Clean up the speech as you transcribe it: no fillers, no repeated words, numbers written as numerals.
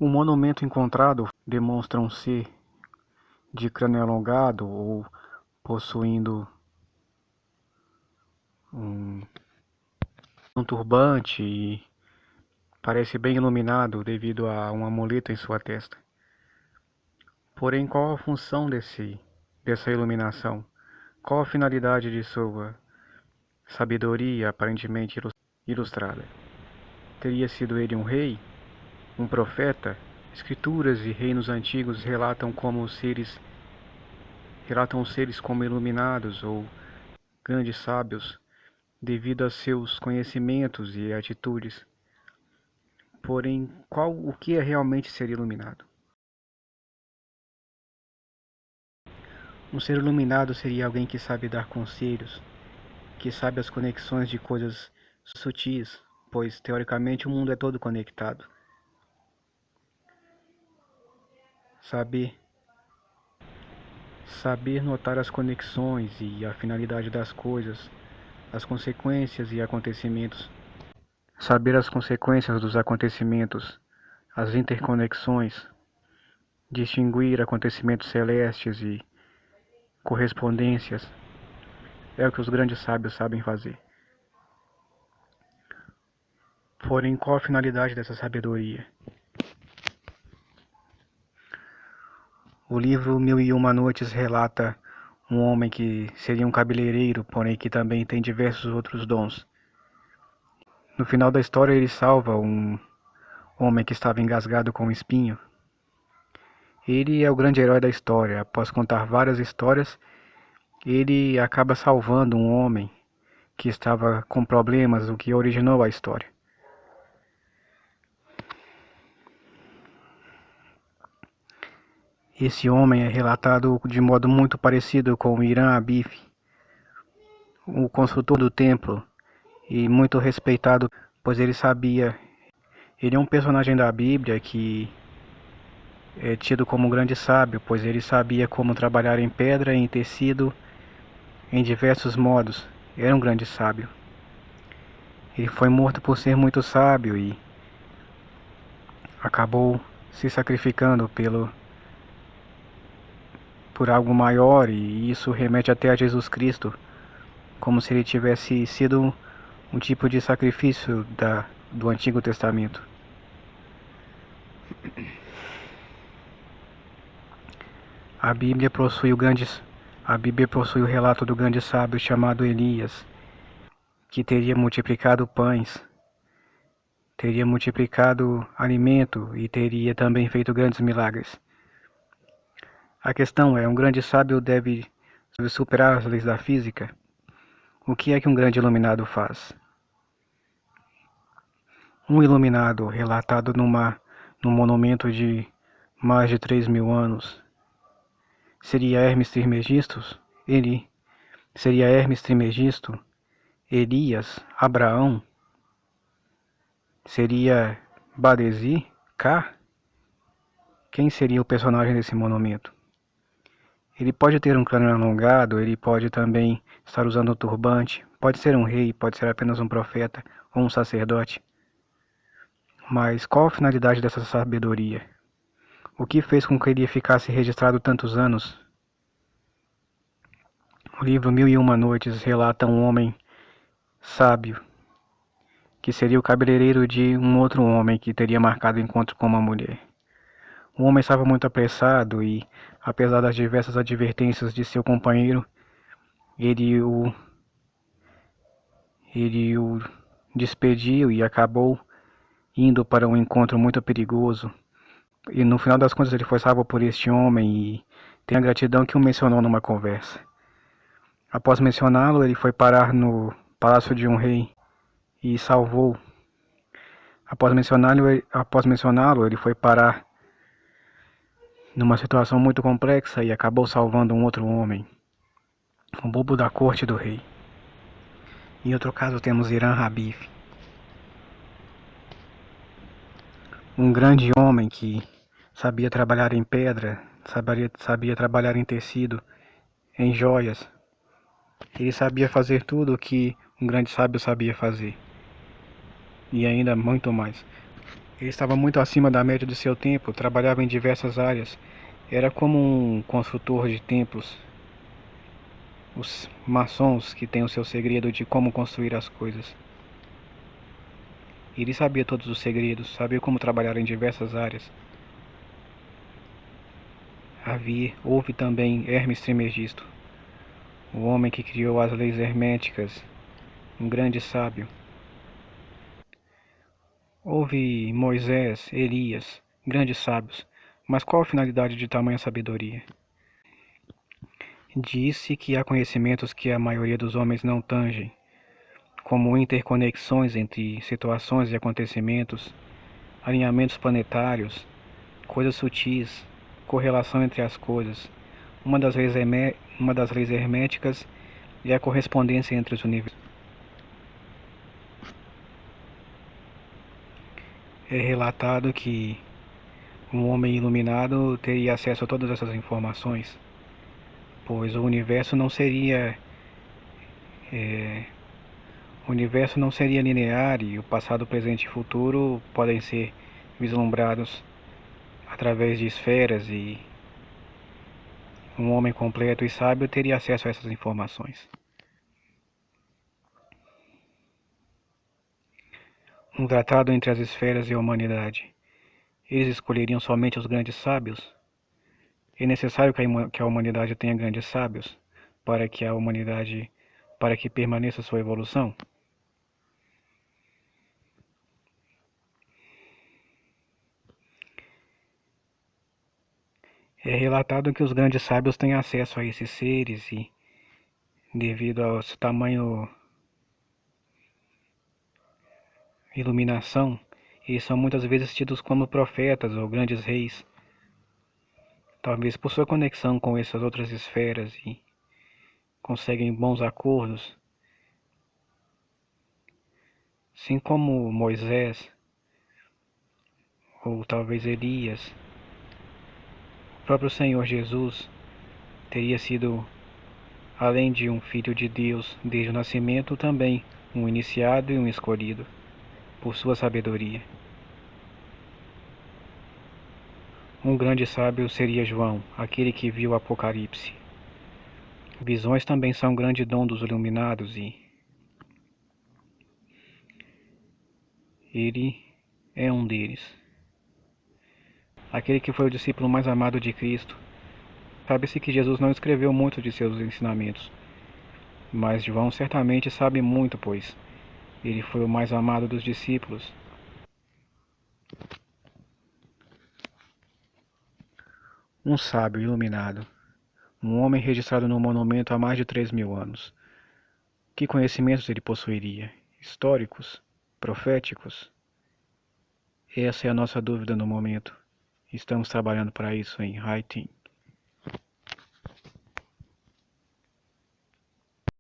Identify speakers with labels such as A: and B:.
A: O monumento encontrado demonstra um ser de crânio alongado ou possuindo um turbante e parece bem iluminado devido a um amuleto em sua testa. Porém, qual a função dessa iluminação? Qual a finalidade de sua sabedoria aparentemente ilustrada? Teria sido ele um rei? Um profeta? Escrituras e reinos antigos relatam os seres como iluminados ou grandes sábios devido a seus conhecimentos e atitudes. Porém, o que é realmente ser iluminado? Um ser iluminado seria alguém que sabe dar conselhos, que sabe as conexões de coisas sutis, pois teoricamente o mundo é todo conectado. Saber notar as conexões e a finalidade das coisas, as consequências e acontecimentos. Saber as consequências dos acontecimentos, as interconexões, distinguir acontecimentos celestes e correspondências, é o que os grandes sábios sabem fazer. Porém, qual a finalidade dessa sabedoria? O livro Mil e Uma Noites relata um homem que seria um cabeleireiro, porém que também tem diversos outros dons. No final da história, ele salva um homem que estava engasgado com um espinho. Ele é o grande herói da história. Após contar várias histórias, ele acaba salvando um homem que estava com problemas, o que originou a história. Esse homem é relatado de modo muito parecido com Hiram Abif, o construtor do templo, e muito respeitado, pois ele é um personagem da Bíblia que é tido como um grande sábio, pois ele sabia como trabalhar em pedra e em tecido em diversos modos. Era um grande sábio. Ele foi morto por ser muito sábio e acabou se sacrificando por algo maior, e isso remete até a Jesus Cristo, como se ele tivesse sido um tipo de sacrifício do Antigo Testamento. A Bíblia possui o relato do grande sábio chamado Elias, que teria multiplicado pães, teria multiplicado alimento e teria também feito grandes milagres. A questão é, um grande sábio deve superar as leis da física? O que é que um grande iluminado faz? Um iluminado relatado num monumento de mais de 3.000 anos seria Hermes Trismegisto? Seria Hermes Trismegisto? Elias? Abraão? Seria Badesi? K? Quem seria o personagem desse monumento? Ele pode ter um crânio alongado, ele pode também estar usando um turbante, pode ser um rei, pode ser apenas um profeta ou um sacerdote. Mas qual a finalidade dessa sabedoria? O que fez com que ele ficasse registrado tantos anos? O livro Mil e Uma Noites relata um homem sábio, que seria o cabeleireiro de um outro homem que teria marcado o encontro com uma mulher. O homem estava muito apressado e, apesar das diversas advertências de seu companheiro, ele o despediu e acabou indo para um encontro muito perigoso. E no final das contas ele foi salvo por este homem e tem a gratidão que o mencionou numa conversa. Após mencioná-lo, ele foi parar no palácio de um rei e salvou. Após mencioná-lo, ele foi parar numa situação muito complexa e acabou salvando um outro homem, um bobo da corte do rei. Em outro caso temos Hiram Abif, um grande homem que sabia trabalhar em pedra, sabia trabalhar em tecido, em joias. Ele sabia fazer tudo o que um grande sábio sabia fazer, e ainda muito mais. Ele estava muito acima da média de seu tempo, trabalhava em diversas áreas. Era como um construtor de templos. Os maçons que têm o seu segredo de como construir as coisas. Ele sabia todos os segredos, sabia como trabalhar em diversas áreas. Houve também Hermes Trismegisto, o homem que criou as leis herméticas, um grande sábio. Houve Moisés, Elias, grandes sábios, mas qual a finalidade de tamanha sabedoria? Disse que há conhecimentos que a maioria dos homens não tangem, como interconexões entre situações e acontecimentos, alinhamentos planetários, coisas sutis, correlação entre as coisas. Uma das leis herméticas é a correspondência entre os universos. É relatado que um homem iluminado teria acesso a todas essas informações, pois é, o universo não seria linear e o passado, presente e futuro podem ser vislumbrados através de esferas e um homem completo e sábio teria acesso a essas informações. Um tratado entre as esferas e a humanidade. Eles escolheriam somente os grandes sábios? É necessário que a humanidade tenha grandes sábios para que permaneça sua evolução? É relatado que os grandes sábios têm acesso a esses seres e, devido ao seu tamanho iluminação, eles são muitas vezes tidos como profetas ou grandes reis, talvez por sua conexão com essas outras esferas e conseguem bons acordos, assim como Moisés ou talvez Elias. O próprio Senhor Jesus teria sido, além de um filho de Deus desde o nascimento, também um iniciado e um escolhido, por sua sabedoria. Um grande sábio seria João, aquele que viu o Apocalipse. Visões também são um grande dom dos iluminados e ele é um deles. Aquele que foi o discípulo mais amado de Cristo. Sabe-se que Jesus não escreveu muito de seus ensinamentos, mas João certamente sabe muito, pois ele foi o mais amado dos discípulos. Um sábio iluminado, um homem registrado no monumento há mais de 3.000 anos. Que conhecimentos ele possuiria? Históricos? Proféticos? Essa é a nossa dúvida no momento. Estamos trabalhando para isso em Haiti.